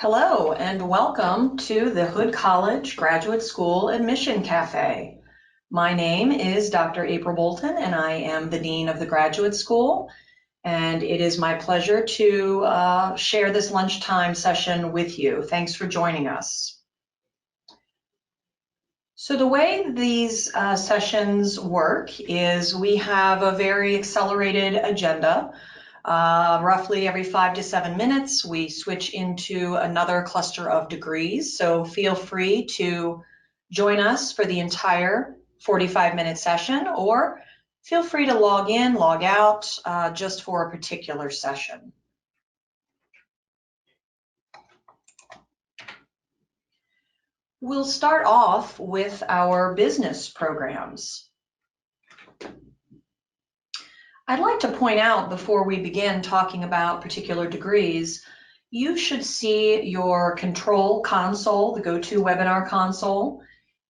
Hello and welcome to the Hood College Graduate School Admission Cafe. My name is Dr. April Bolton and I am the Dean of the Graduate School, and it is my pleasure to share this lunchtime session with you. Thanks for joining us. So the way these sessions work is we have a very accelerated agenda. Roughly every 5 to 7 minutes, we switch into another cluster of degrees. So feel free to join us for the entire 45-minute session, or feel free to log in, log out, just for a particular session. We'll start off with our business programs. I'd like to point out before we begin talking about particular degrees, you should see your control console, the GoToWebinar console.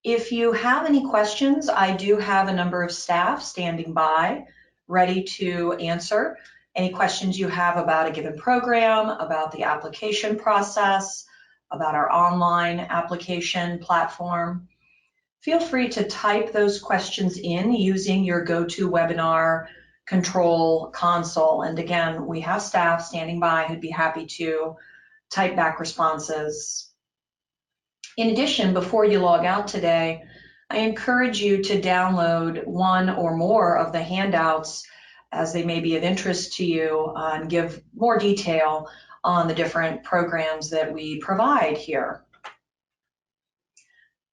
If you have any questions, I do have a number of staff standing by, ready to answer any questions you have about a given program, about the application process, about our online application platform. Feel free to type those questions in using your GoToWebinar control console. And again, we have staff standing by who'd be happy to type back responses. In addition, before you log out today, I encourage you to download one or more of the handouts as they may be of interest to you and give more detail on the different programs that we provide here.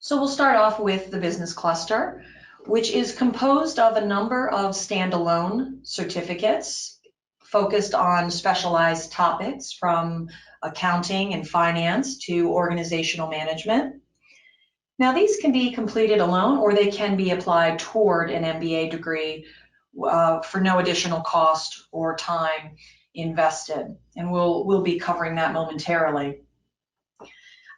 So we'll start off with the business cluster, which is composed of a number of standalone certificates focused on specialized topics from accounting and finance to organizational management. Now, these can be completed alone or they can be applied toward an MBA degree for no additional cost or time invested. And we'll be covering that momentarily.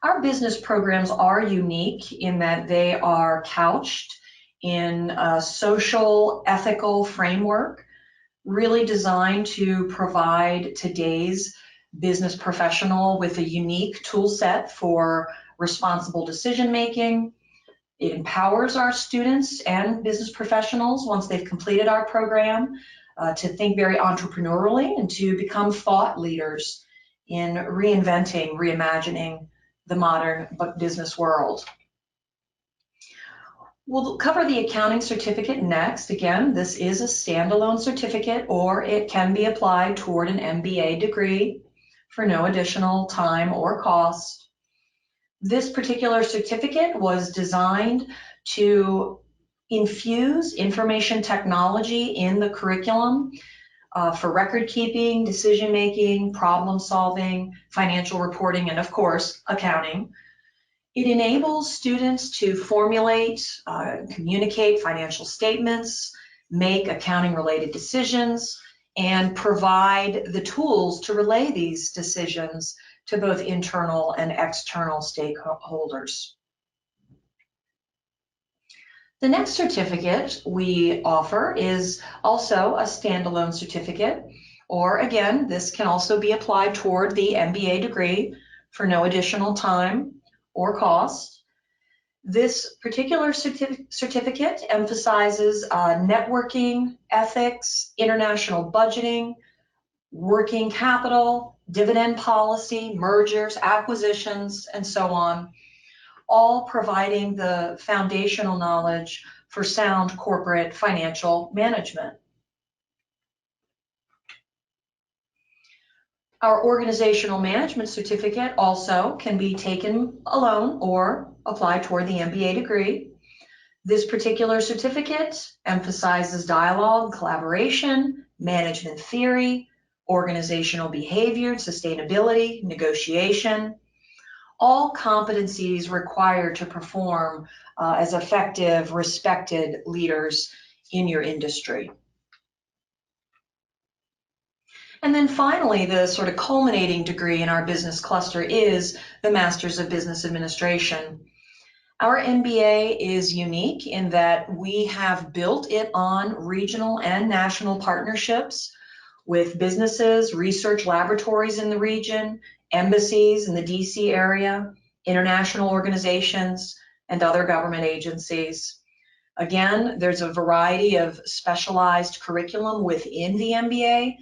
Our business programs are unique in that they are couched in a social, ethical framework, really designed to provide today's business professional with a unique tool set for responsible decision making. It empowers our students and business professionals once they've completed our program to think very entrepreneurially and to become thought leaders in reinventing, reimagining the modern business world. We'll cover the accounting certificate next. Again, this is a standalone certificate, or it can be applied toward an MBA degree for no additional time or cost. This particular certificate was designed to infuse information technology in the curriculum for record keeping, decision making, problem solving, financial reporting, and of course, accounting. It enables students to formulate, communicate financial statements, make accounting-related decisions, and provide the tools to relay these decisions to both internal and external stakeholders. The next certificate we offer is also a standalone certificate, or again, this can also be applied toward the MBA degree for no additional time or cost. This particular certificate emphasizes networking, ethics, international budgeting, working capital, dividend policy, mergers, acquisitions, and so on, all providing the foundational knowledge for sound corporate financial management. Our organizational management certificate also can be taken alone or applied toward the MBA degree. This particular certificate emphasizes dialogue, collaboration, management theory, organizational behavior, sustainability, negotiation, all competencies required to perform as effective, respected leaders in your industry. And then finally, the sort of culminating degree in our business cluster is the Master's of Business Administration. Our MBA is unique in that we have built it on regional and national partnerships with businesses, research laboratories in the region, embassies in the DC area, international organizations, and other government agencies. Again, there's a variety of specialized curriculum within the MBA,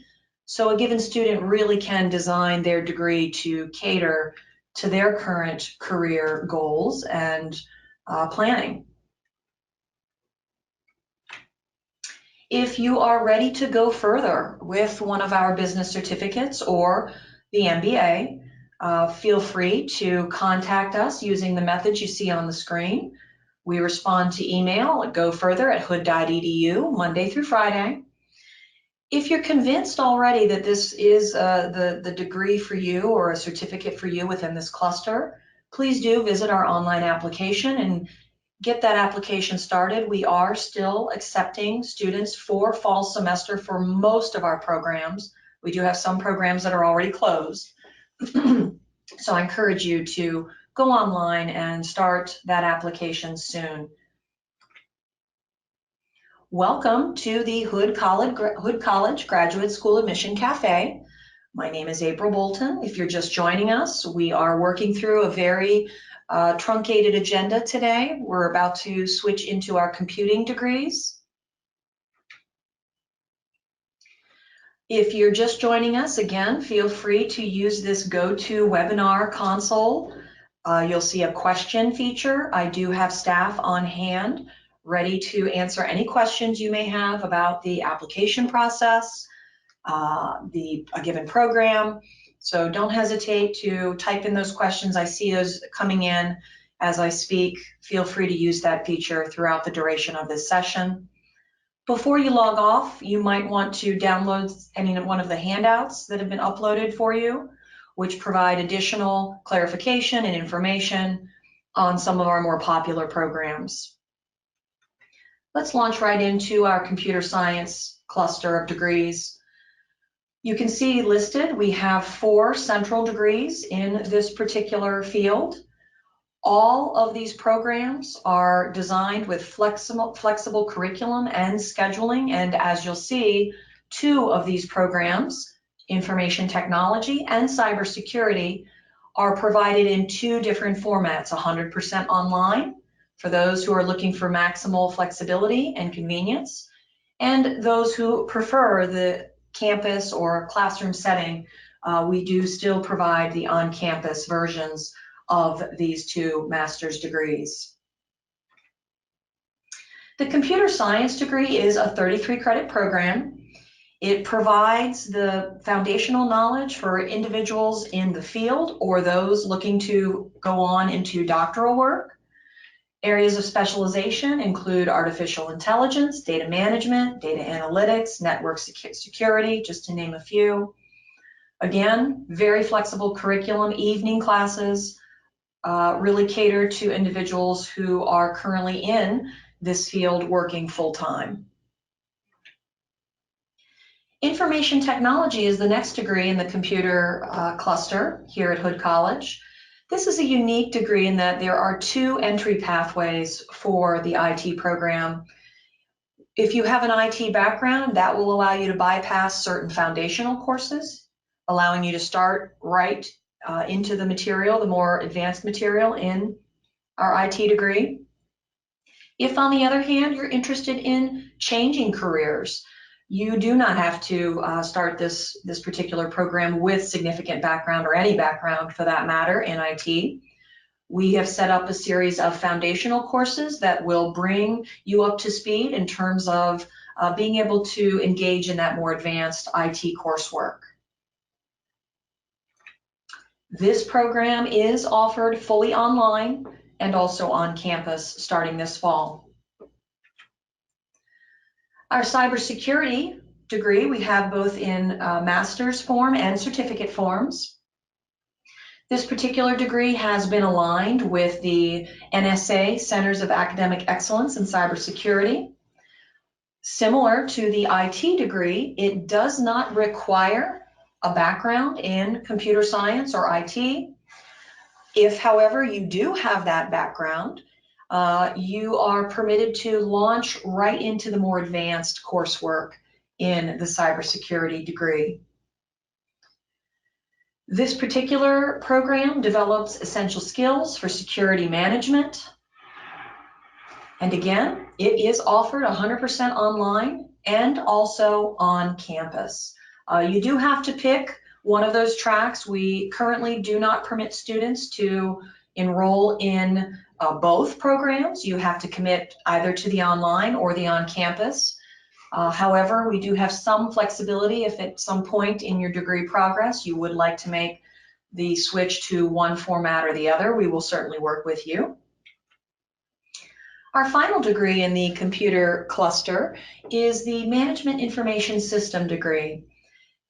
so a given student really can design their degree to cater to their current career goals and planning. If you are ready to go further with one of our business certificates or the MBA, feel free to contact us using the methods you see on the screen. We respond to email at gofurther@hood.edu Monday through Friday. If you're convinced already that this is the degree for you or a certificate for you within this cluster, please do visit our online application and get that application started. We are still accepting students for fall semester for most of our programs. We do have some programs that are already closed. So I encourage you to go online and start that application soon. Welcome to the Hood College Graduate School Admission Cafe. My name is April Bolton. If you're just joining us, we are working through a very truncated agenda today. We're about to switch into our computing degrees. If you're just joining us, again, feel free to use this GoToWebinar console. You'll see a question feature. I do have staff on hand ready to answer any questions you may have about the application process, a given program. So don't hesitate to type in those questions. I see those coming in as I speak. Feel free to use that feature throughout the duration of this session. Before you log off, you might want to download any one of the handouts that have been uploaded for you, which provide additional clarification and information on some of our more popular programs. Let's launch right into our computer science cluster of degrees. You can see listed, we have 4 central degrees in this particular field. All of these programs are designed with flexible curriculum and scheduling, and as you'll see, 2 of these programs, information technology and cybersecurity, are provided in 2 different formats, 100% online for those who are looking for maximal flexibility and convenience, and those who prefer the campus or classroom setting. We do still provide the on-campus versions of these 2 master's degrees. The computer science degree is a 33 credit program. It provides the foundational knowledge for individuals in the field or those looking to go on into doctoral work. Areas of specialization include artificial intelligence, data management, data analytics, network security, just to name a few. Again, very flexible curriculum, evening classes, really cater to individuals who are currently in this field working full-time. Information technology is the next degree in the computer cluster here at Hood College. This is a unique degree in that there are 2 entry pathways for the IT program. If you have an IT background, that will allow you to bypass certain foundational courses, allowing you to start right into the material, the more advanced material in our IT degree. If, on the other hand, you're interested in changing careers, you do not have to start this particular program with significant background or any background for that matter in IT. We have set up a series of foundational courses that will bring you up to speed in terms of being able to engage in that more advanced IT coursework. This program is offered fully online and also on campus starting this fall. Our cybersecurity degree we have both in master's form and certificate forms. This particular degree has been aligned with the NSA Centers of Academic Excellence in Cybersecurity. Similar to the IT degree, it does not require a background in computer science or IT. If, however, you do have that background, you are permitted to launch right into the more advanced coursework in the cybersecurity degree. This particular program develops essential skills for security management. And again, it is offered 100% online and also on campus. You do have to pick one of those tracks. We currently do not permit students to enroll in both programs. You have to commit either to the online or the on-campus. However, we do have some flexibility if at some point in your degree progress you would like to make the switch to one format or the other. We will certainly work with you. Our final degree in the computer cluster is the Management Information System degree.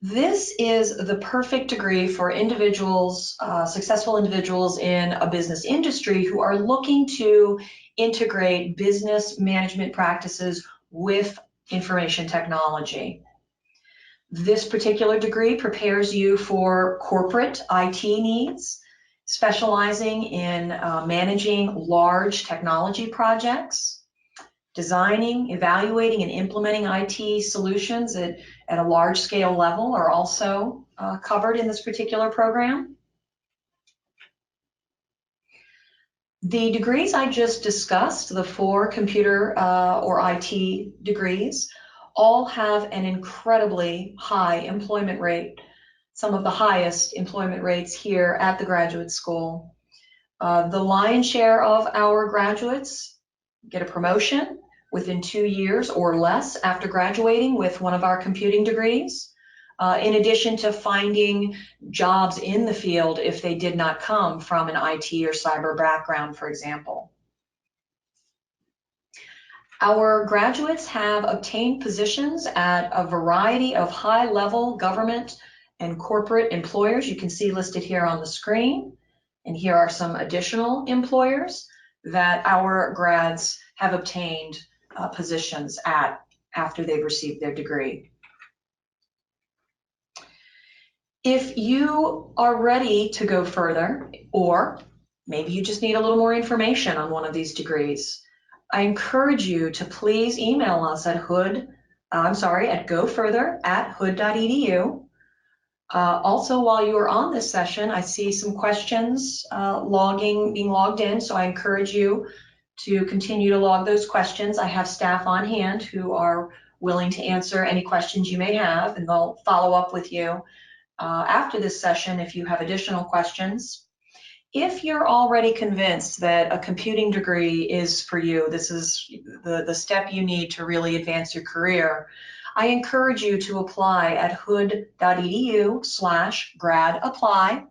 This is the perfect degree for individuals, successful individuals in a business industry who are looking to integrate business management practices with information technology. This particular degree prepares you for corporate IT needs, specializing in managing large technology projects, designing, evaluating, and implementing IT solutions at a large scale level are also covered in this particular program. The degrees I just discussed, the 4 computer or IT degrees, all have an incredibly high employment rate, some of the highest employment rates here at the graduate school. The lion's share of our graduates get a promotion within 2 years or less after graduating with one of our computing degrees, in addition to finding jobs in the field if they did not come from an IT or cyber background, for example. Our graduates have obtained positions at a variety of high-level government and corporate employers. You can see listed here on the screen. And here are some additional employers that our grads have obtained positions at after they've received their degree. If you are ready to go further, or maybe you just need a little more information on one of these degrees, I encourage you to please email us at gofurther@hood.edu. Also, while you are on this session, I see some questions being logged in, so I encourage you to continue to log those questions. I have staff on hand who are willing to answer any questions you may have, and they'll follow up with you after this session if you have additional questions. If you're already convinced that a computing degree is for you, this is the step you need to really advance your career, I encourage you to apply at hood.edu/gradapply.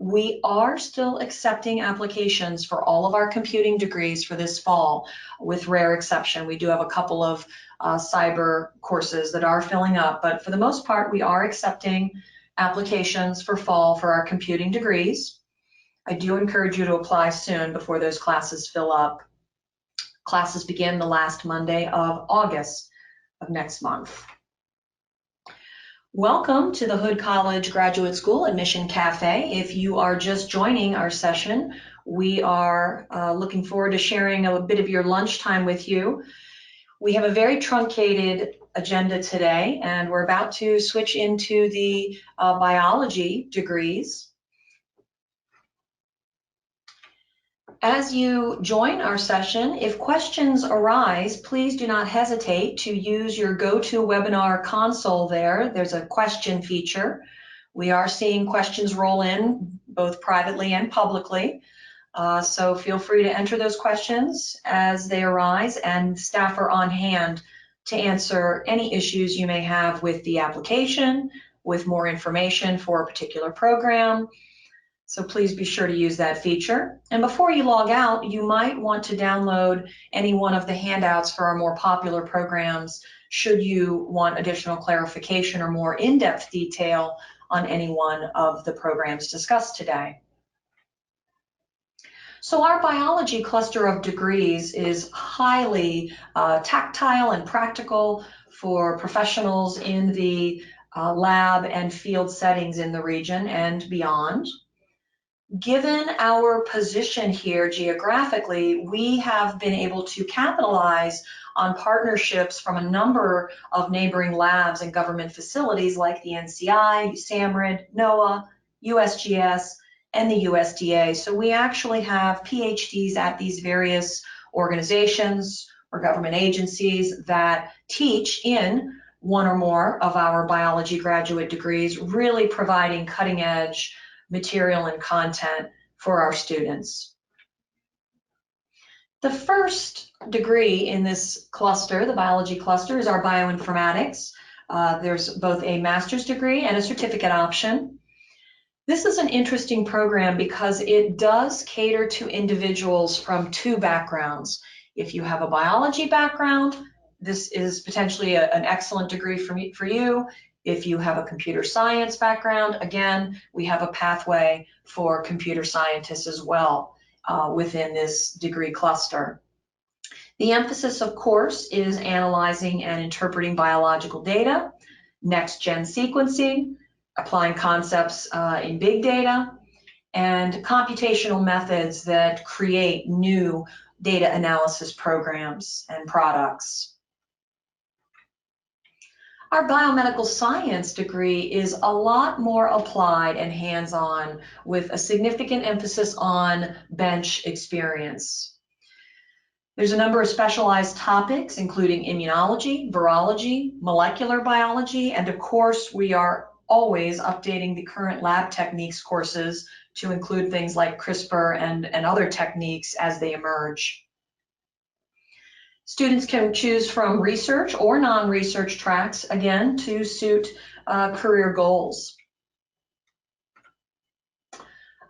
We are still accepting applications for all of our computing degrees for this fall, with rare exception. We do have a couple of cyber courses that are filling up, but for the most part, we are accepting applications for fall for our computing degrees. I do encourage you to apply soon before those classes fill up. Classes begin the last Monday of August of next month. Welcome to the Hood College Graduate School Admission Cafe. If you are just joining our session, we are looking forward to sharing a bit of your lunchtime with you. We have a very truncated agenda today, and we're about to switch into the biology degrees. As you join our session, if questions arise, please do not hesitate to use your GoToWebinar console there. There's a question feature. We are seeing questions roll in both privately and publicly. So feel free to enter those questions as they arise, and staff are on hand to answer any issues you may have with the application, with more information for a particular program. So please be sure to use that feature. And before you log out, you might want to download any one of the handouts for our more popular programs should you want additional clarification or more in-depth detail on any one of the programs discussed today. So our biology cluster of degrees is highly tactile and practical for professionals in the lab and field settings in the region and beyond. Given our position here geographically, we have been able to capitalize on partnerships from a number of neighboring labs and government facilities like the NCI, USAMRIID, NOAA, USGS, and the USDA. So we actually have PhDs at these various organizations or government agencies that teach in one or more of our biology graduate degrees, really providing cutting edge material and content for our students. The first degree in this cluster, the biology cluster, is our bioinformatics. There's both a master's degree and a certificate option. This is an interesting program because it does cater to individuals from two backgrounds. If you have a biology background, this is potentially an excellent degree for you. If you have a computer science background, again, we have a pathway for computer scientists as well within this degree cluster. The emphasis, of course, is analyzing and interpreting biological data, next-gen sequencing, applying concepts in big data, and computational methods that create new data analysis programs and products. Our biomedical science degree is a lot more applied and hands-on with a significant emphasis on bench experience. There's a number of specialized topics, including immunology, virology, molecular biology, and of course, we are always updating the current lab techniques courses to include things like CRISPR and other techniques as they emerge. Students can choose from research or non-research tracks, again, to suit career goals.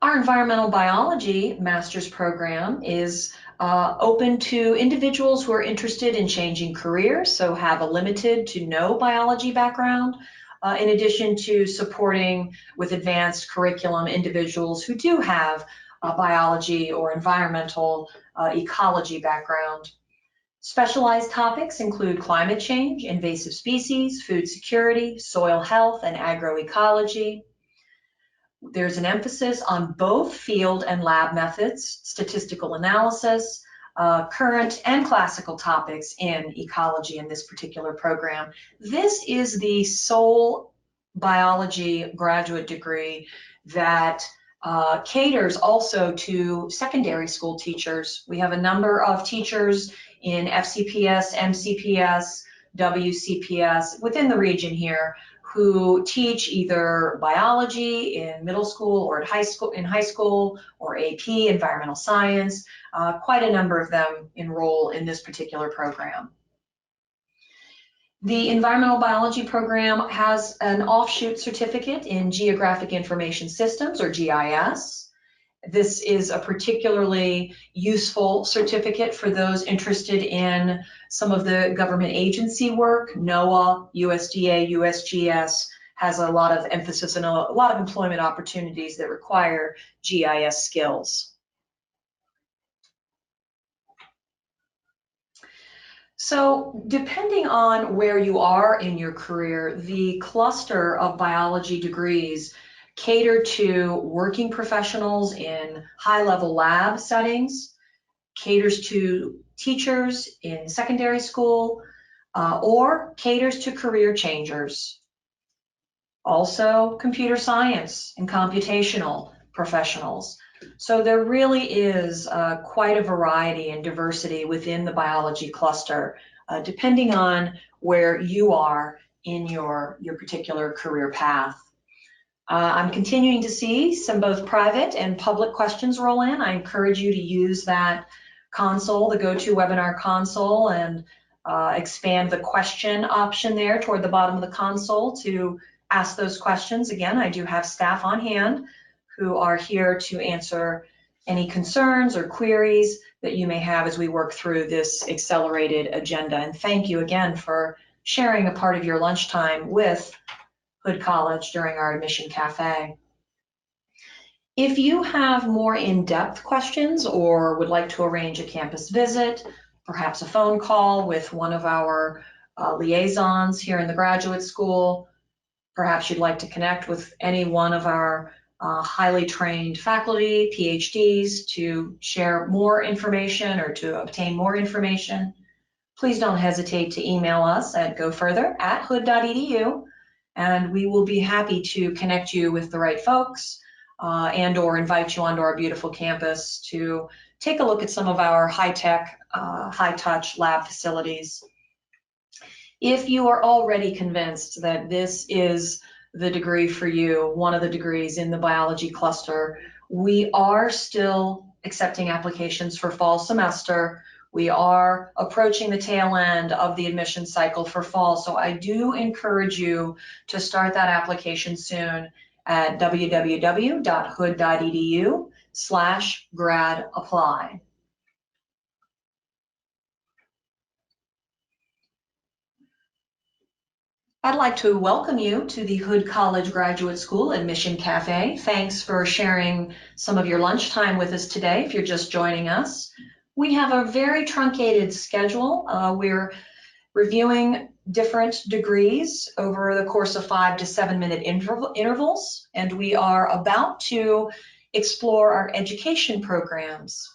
Our environmental biology master's program is open to individuals who are interested in changing careers, so have a limited to no biology background, in addition to supporting with advanced curriculum individuals who do have a biology or environmental ecology background. Specialized topics include climate change, invasive species, food security, soil health, and agroecology. There's an emphasis on both field and lab methods, statistical analysis, current and classical topics in ecology in this particular program. This is the sole biology graduate degree that caters also to secondary school teachers. We have a number of teachers in FCPS, MCPS, WCPS within the region here who teach either biology in middle school or at high school or AP, environmental science. Quite a number of them enroll in this particular program. The environmental biology program has an offshoot certificate in geographic information systems, or GIS. This is a particularly useful certificate for those interested in some of the government agency work. NOAA, USDA, USGS has a lot of emphasis and a lot of employment opportunities that require GIS skills. So depending on where you are in your career, the cluster of biology degrees cater to working professionals in high-level lab settings, caters to teachers in secondary school, or caters to career changers. Also, computer science and computational professionals. So there really is quite a variety and diversity within the biology cluster, depending on where you are in your particular career path. I'm continuing to see some both private and public questions roll in. I encourage you to use that console, the GoToWebinar console, and expand the question option there toward the bottom of the console to ask those questions. Again, I do have staff on hand who are here to answer any concerns or queries that you may have as we work through this accelerated agenda. And thank you again for sharing a part of your lunchtime with Hood College during our admission cafe. If you have more in-depth questions or would like to arrange a campus visit, perhaps a phone call with one of our liaisons here in the graduate school, perhaps you'd like to connect with any one of our highly trained faculty, PhDs, to share more information or to obtain more information, please don't hesitate to email us at gofurther@hood.edu, and we will be happy to connect you with the right folks and or invite you onto our beautiful campus to take a look at some of our high-tech, high-touch lab facilities. If you are already convinced that this is the degree for you, one of the degrees in the biology cluster, we are still accepting applications for fall semester. We are approaching the tail end of the admission cycle for fall, so I do encourage you to start that application soon at www.hood.edu/grad-apply. I'd like to welcome you to the Hood College Graduate School Admission Cafe. Thanks for sharing some of your lunchtime with us today if you're just joining us. We have a very truncated schedule. We're reviewing different degrees over the course of 5 to 7 minute intervals, and we are about to explore our education programs.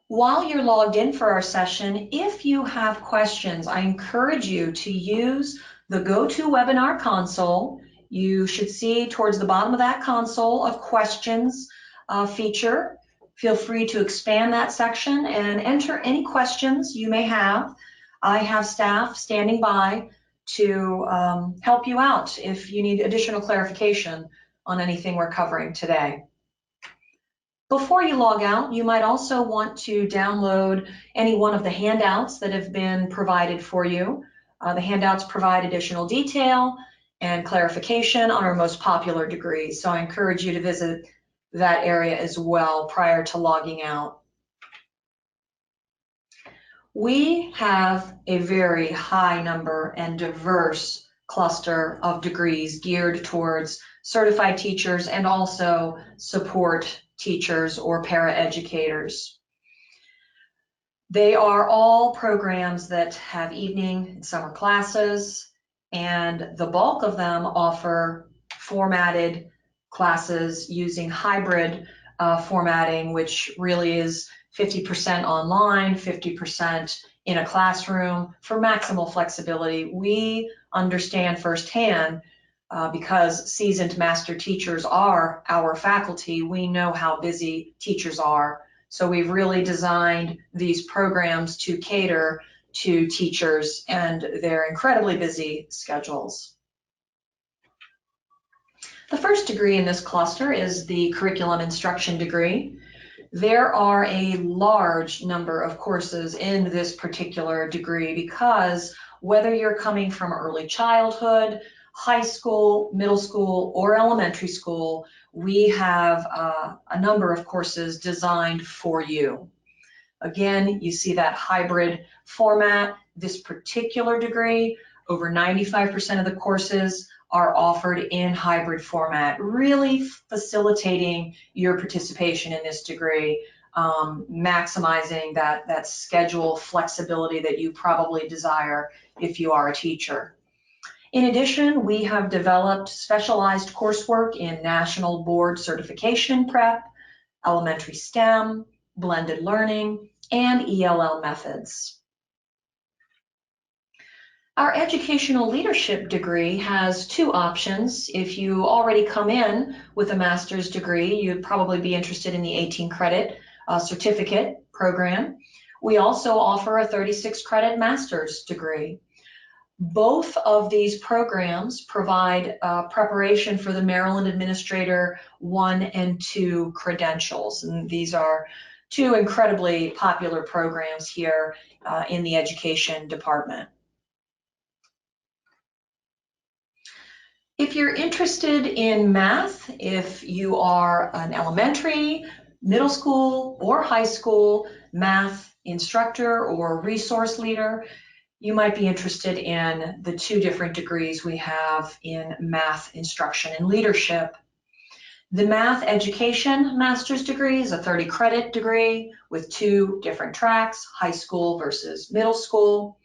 While you're logged in for our session, if you have questions, I encourage you to use the GoToWebinar console. You should see towards the bottom of that console a questions feature. Feel free to expand that section and enter any questions you may have. I have staff standing by to help you out if you need additional clarification on anything we're covering today. Before you log out, you might also want to download any one of the handouts that have been provided for you. The handouts provide additional detail and clarification on our most popular degrees, so I encourage you to visit that area as well prior to logging out. We have a very high number and diverse cluster of degrees geared towards certified teachers and also support teachers or paraeducators. They are all programs that have evening and summer classes, and the bulk of them offer formatted classes using hybrid formatting, which really is 50% online, 50% in a classroom for maximal flexibility. We understand firsthand because seasoned master teachers are our faculty, we know how busy teachers are. So we've really designed these programs to cater to teachers and their incredibly busy schedules. The first degree in this cluster is the curriculum instruction degree. There are a large number of courses in this particular degree because whether you're coming from early childhood, high school, middle school, or elementary school, we have a number of courses designed for you. Again, you see that hybrid format. This particular degree, over 95% of the courses are offered in hybrid format, really facilitating your participation in this degree, maximizing that schedule flexibility that you probably desire if you are a teacher. In addition, we have developed specialized coursework in National Board Certification Prep, elementary STEM, blended learning, and ELL methods. Our educational leadership degree has two options. If you already come in with a master's degree, you'd probably be interested in the 18 credit certificate program. We also offer a 36 credit master's degree. Both of these programs provide preparation for the Maryland Administrator 1 and 2 credentials. And these are two incredibly popular programs here in the education department. If you're interested in math, if you are an elementary, middle school, or high school math instructor or resource leader, you might be interested in the two different degrees we have in math instruction and leadership. The math education master's degree is a 30 credit degree with two different tracks, high school versus middle school.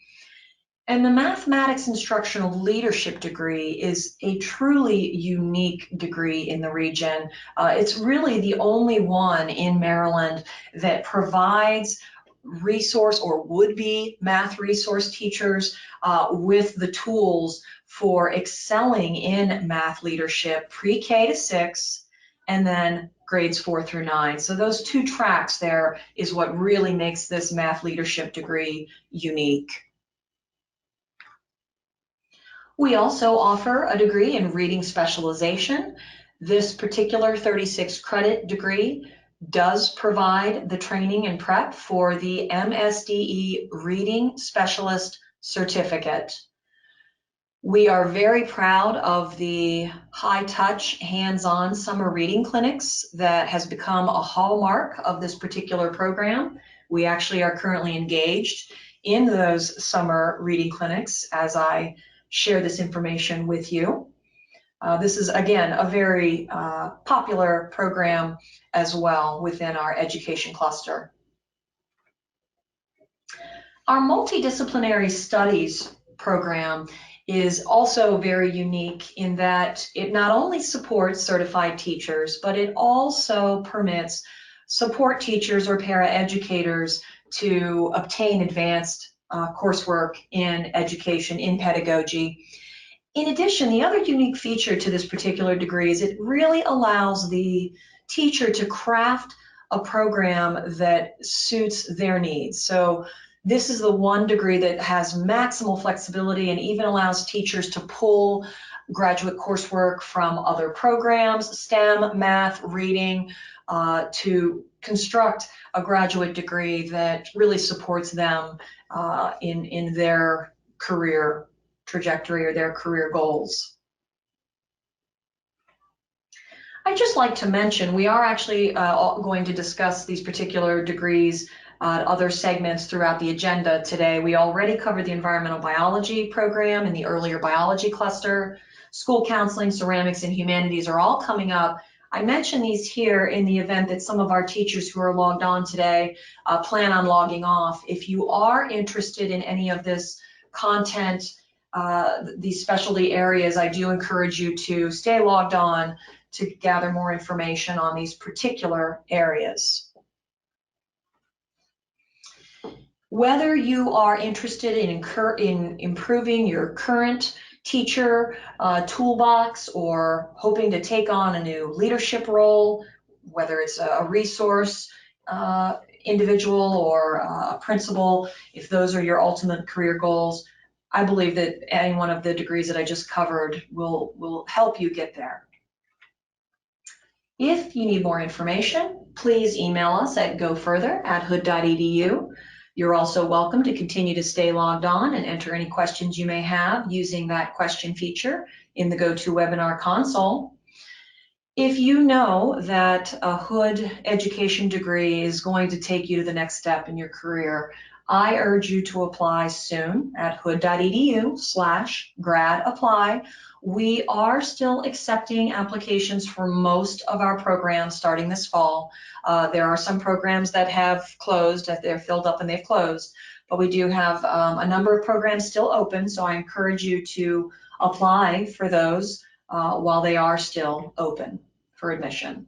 And the Mathematics Instructional Leadership degree is a truly unique degree in the region. It's really the only one in Maryland that provides resource or would-be math resource teachers with the tools for excelling in math leadership pre-K to 6 and then grades 4 through 9. So those two tracks there is what really makes this math leadership degree unique. We also offer a degree in reading specialization. This particular 36 credit degree does provide the training and prep for the MSDE Reading Specialist Certificate. We are very proud of the high-touch, hands-on summer reading clinics that has become a hallmark of this particular program. We actually are currently engaged in those summer reading clinics as I share this information with you. This is, again, a very popular program as well within our education cluster. Our Multidisciplinary Studies program is also very unique in that it not only supports certified teachers, but it also permits support teachers or paraeducators to obtain advanced coursework in education, in pedagogy. In addition, the other unique feature to this particular degree is it really allows the teacher to craft a program that suits their needs. So this is the one degree that has maximal flexibility and even allows teachers to pull graduate coursework from other programs, STEM, math, reading, to construct a graduate degree that really supports them in their career trajectory or their career goals. I'd just like to mention we are actually going to discuss these particular degrees, other segments throughout the agenda today. We already covered the environmental biology program in the earlier biology cluster. School counseling, ceramics, and humanities are all coming up. I mention these here in the event that some of our teachers who are logged on today plan on logging off. If you are interested in any of this content, these specialty areas, I do encourage you to stay logged on to gather more information on these particular areas. Whether you are interested in improving your current teacher toolbox or hoping to take on a new leadership role, whether it's a resource individual or a principal, if those are your ultimate career goals, I believe that any one of the degrees that I just covered will help you get there. If you need more information, please email us at gofurther@hood.edu. You're also welcome to continue to stay logged on and enter any questions you may have using that question feature in the GoToWebinar console. If you know that a Hood education degree is going to take you to the next step in your career, I urge you to apply soon at hood.edu/gradapply. We are still accepting applications for most of our programs starting this fall. There are some programs that have closed, that they're filled up and they've closed, but we do have a number of programs still open, so I encourage you to apply for those while they are still open for admission.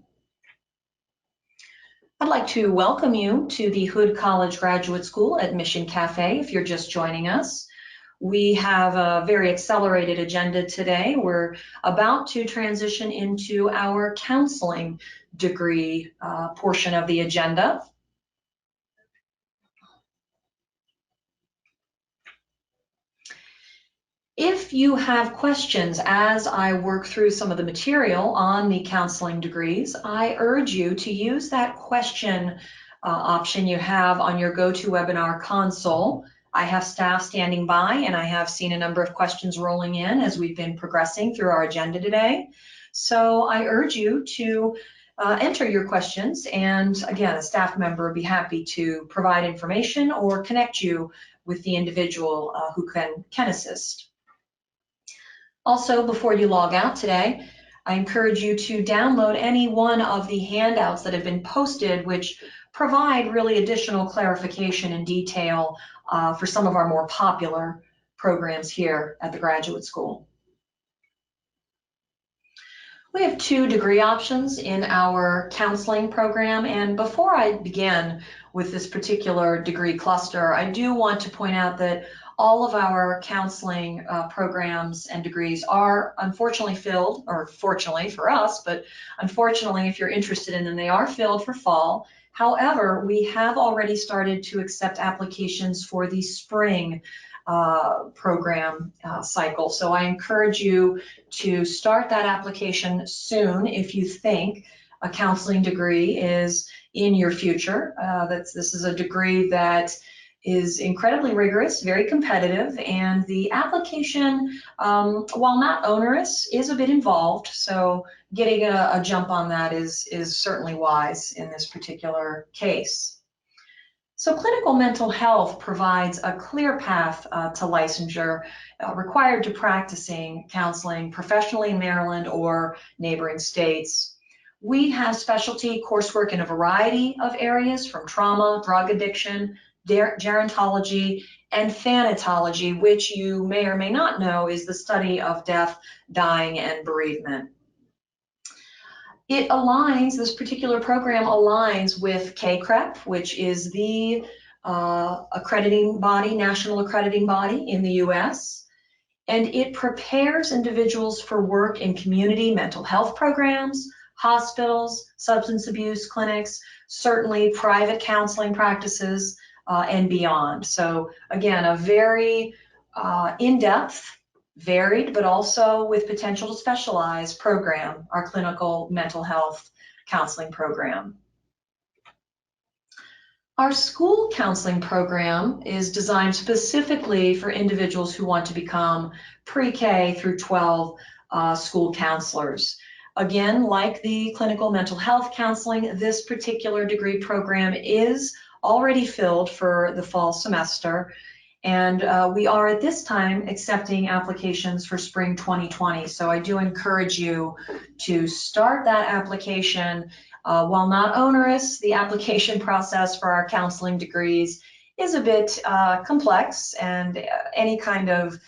I'd like to welcome you to the Hood College Graduate School Admission Cafe if you're just joining us. We have a very accelerated agenda today. We're about to transition into our counseling degree portion of the agenda. If you have questions as I work through some of the material on the counseling degrees, I urge you to use that question option you have on your GoToWebinar console. I have staff standing by, and I have seen a number of questions rolling in as we've been progressing through our agenda today. So I urge you to enter your questions, and again, a staff member would be happy to provide information or connect you with the individual who can assist. Also, before you log out today, I encourage you to download any one of the handouts that have been posted, which provide really additional clarification and detail for some of our more popular programs here at the graduate school. We have 2 degree options in our counseling program, and before I begin with this particular degree cluster, I do want to point out that all of our counseling programs and degrees are unfortunately filled, or fortunately for us, but unfortunately if you're interested in them, they are filled for fall. However, we have already started to accept applications for the spring program cycle. So I encourage you to start that application soon if you think a counseling degree is in your future. This is a degree that is incredibly rigorous, very competitive, and the application, while not onerous, is a bit involved. So getting a jump on that is certainly wise in this particular case. So clinical mental health provides a clear path to licensure required to practicing counseling professionally in Maryland or neighboring states. We have specialty coursework in a variety of areas, from trauma, drug addiction, gerontology, and thanatology, which you may or may not know is the study of death, dying, and bereavement. It aligns, this particular program aligns with KCREP, which is the accrediting body, national accrediting body in the US, and it prepares individuals for work in community mental health programs, hospitals, substance abuse clinics, certainly private counseling practices, and beyond. So again, a very in-depth, varied, but also with potential to specialize program, our clinical mental health counseling program. Our school counseling program is designed specifically for individuals who want to become pre-K through 12 school counselors. Again, like the clinical mental health counseling, this particular degree program is already filled for the fall semester. And we are at this time accepting applications for spring 2020. So I do encourage you to start that application. While not onerous, the application process for our counseling degrees is a bit complex, and any kind of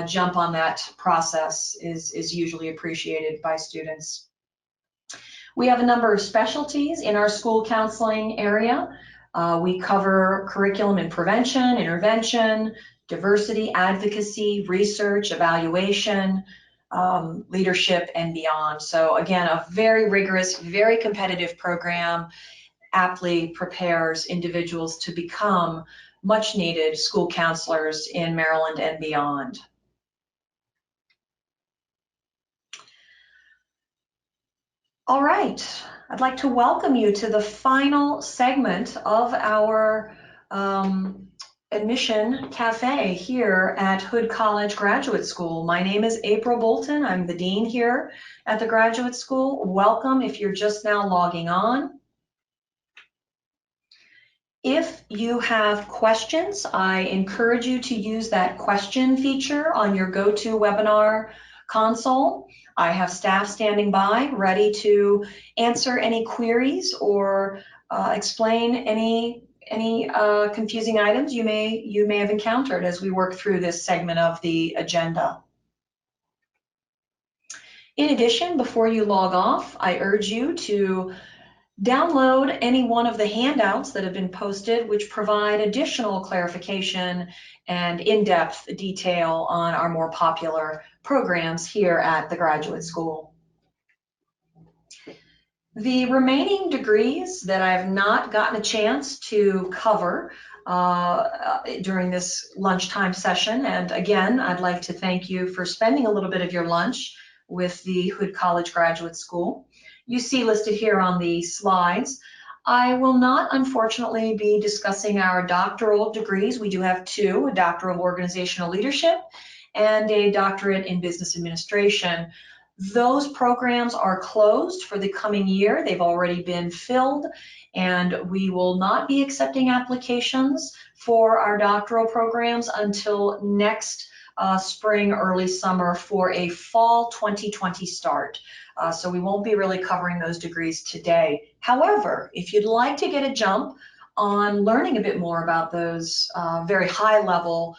jump on that process is usually appreciated by students. We have a number of specialties in our school counseling area. We cover curriculum and prevention, intervention, diversity, advocacy, research, evaluation, leadership, and beyond. So again, a very rigorous, very competitive program aptly prepares individuals to become much needed school counselors in Maryland and beyond. All right, I'd like to welcome you to the final segment of our admission cafe here at Hood College Graduate School. My name is April Bolton. I'm the dean here at the graduate school. Welcome if you're just now logging on. If you have questions, I encourage you to use that question feature on your GoToWebinar console. I have staff standing by ready to answer any queries or explain any confusing items you may have encountered as we work through this segment of the agenda. In addition, before you log off, I urge you to download any one of the handouts that have been posted, which provide additional clarification and in-depth detail on our more popular programs here at the graduate school. The remaining degrees that I have not gotten a chance to cover during this lunchtime session, and again, I'd like to thank you for spending a little bit of your lunch with the Hood College Graduate School. You see listed here on the slides. I will not, unfortunately, be discussing our doctoral degrees. We do have 2, a doctoral of organizational leadership and a doctorate in business administration. Those programs are closed for the coming year. They've already been filled, and we will not be accepting applications for our doctoral programs until next spring, early summer for a fall 2020 start. So we won't be really covering those degrees today. However, if you'd like to get a jump on learning a bit more about those very high-level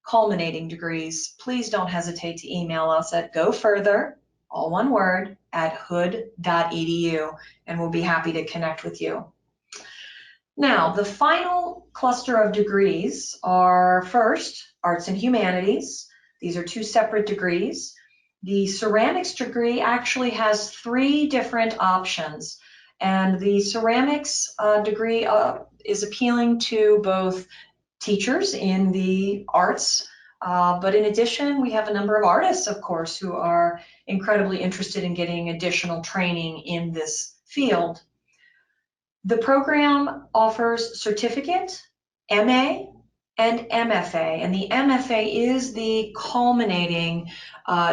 culminating degrees, please don't hesitate to email us at gofurther, all one word, @hood.edu, and we'll be happy to connect with you. Now, the final cluster of degrees are first, arts and humanities. These are two separate degrees. The ceramics degree actually has 3 different options, and the ceramics degree is appealing to both teachers in the arts, but in addition, we have a number of artists, of course, who are incredibly interested in getting additional training in this field. The program offers certificate, MA, and MFA, and the MFA is the culminating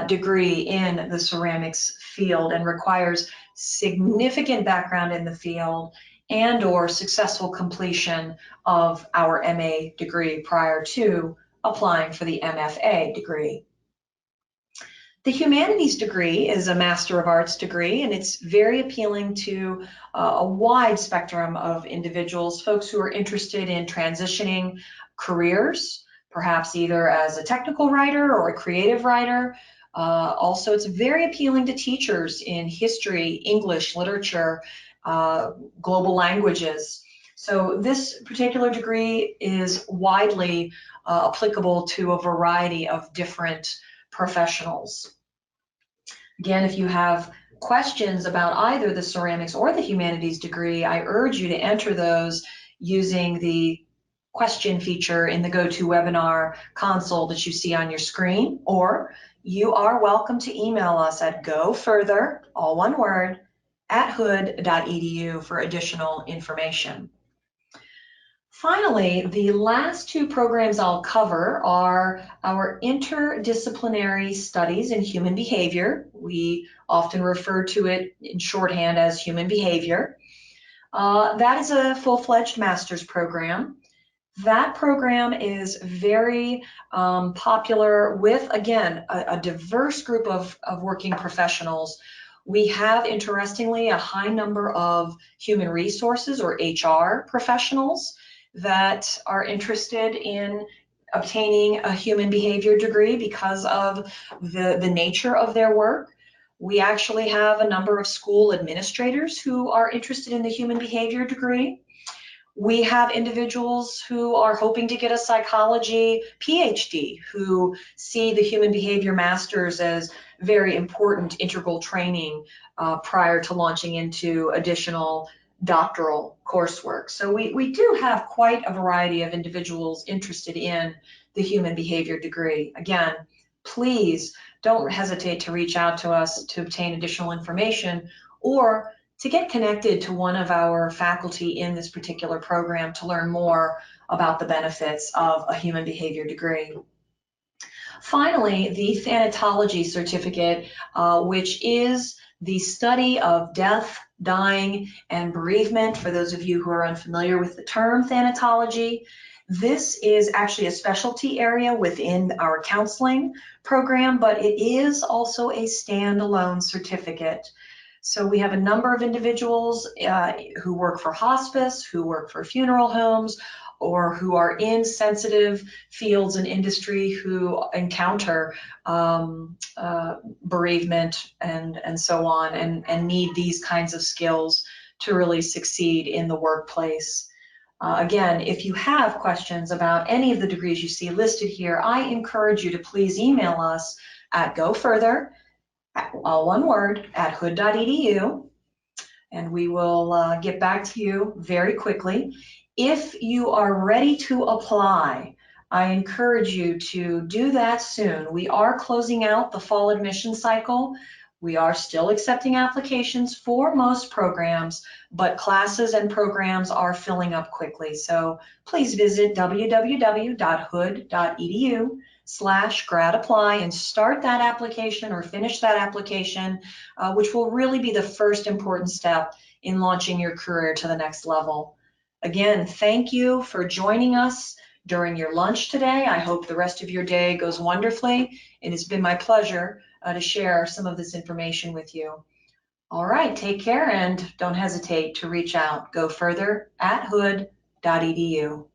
degree in the ceramics field and requires significant background in the field and or successful completion of our MA degree prior to applying for the MFA degree. The humanities degree is a Master of Arts degree, and it's very appealing to a wide spectrum of individuals, folks who are interested in transitioning careers, perhaps either as a technical writer or a creative writer. Also, it's very appealing to teachers in history, English, literature, global languages. So this particular degree is widely applicable to a variety of different professionals. Again, if you have questions about either the ceramics or the humanities degree, I urge you to enter those using the question feature in the GoToWebinar console that you see on your screen, or you are welcome to email us at gofurther, all one word, @hood.edu for additional information. Finally, the last 2 programs I'll cover are our interdisciplinary studies in human behavior. We often refer to it in shorthand as human behavior. That is a full-fledged master's program. That program is very popular with, again, a diverse group of working professionals. We have, interestingly, a high number of human resources or HR professionals that are interested in obtaining a human behavior degree because of the nature of their work. We actually have a number of school administrators who are interested in the human behavior degree. We have individuals who are hoping to get a psychology PhD who see the human behavior masters as very important integral training prior to launching into additional doctoral coursework. So we do have quite a variety of individuals interested in the human behavior degree. Again, please don't hesitate to reach out to us to obtain additional information or to get connected to one of our faculty in this particular program to learn more about the benefits of a human behavior degree. Finally, the thanatology certificate, which is the study of death, dying, and bereavement. For those of you who are unfamiliar with the term thanatology, this is actually a specialty area within our counseling program, but it is also a standalone certificate. So we have a number of individuals who work for hospice, who work for funeral homes, or who are in sensitive fields and industry who encounter bereavement and so on, and need these kinds of skills to really succeed in the workplace. Again, if you have questions about any of the degrees you see listed here, I encourage you to please email us at gofurther, all one word, @hood.edu, and we will get back to you very quickly. If you are ready to apply, I encourage you to do that soon. We are closing out the fall admission cycle. We are still accepting applications for most programs, but classes and programs are filling up quickly. So please visit www.hood.edu/gradapply and start that application or finish that application, which will really be the first important step in launching your career to the next level. Again, thank you for joining us during your lunch today. I hope the rest of your day goes wonderfully. It has been my pleasure to share some of this information with you. All right, take care and don't hesitate to reach out. Go further @hood.edu.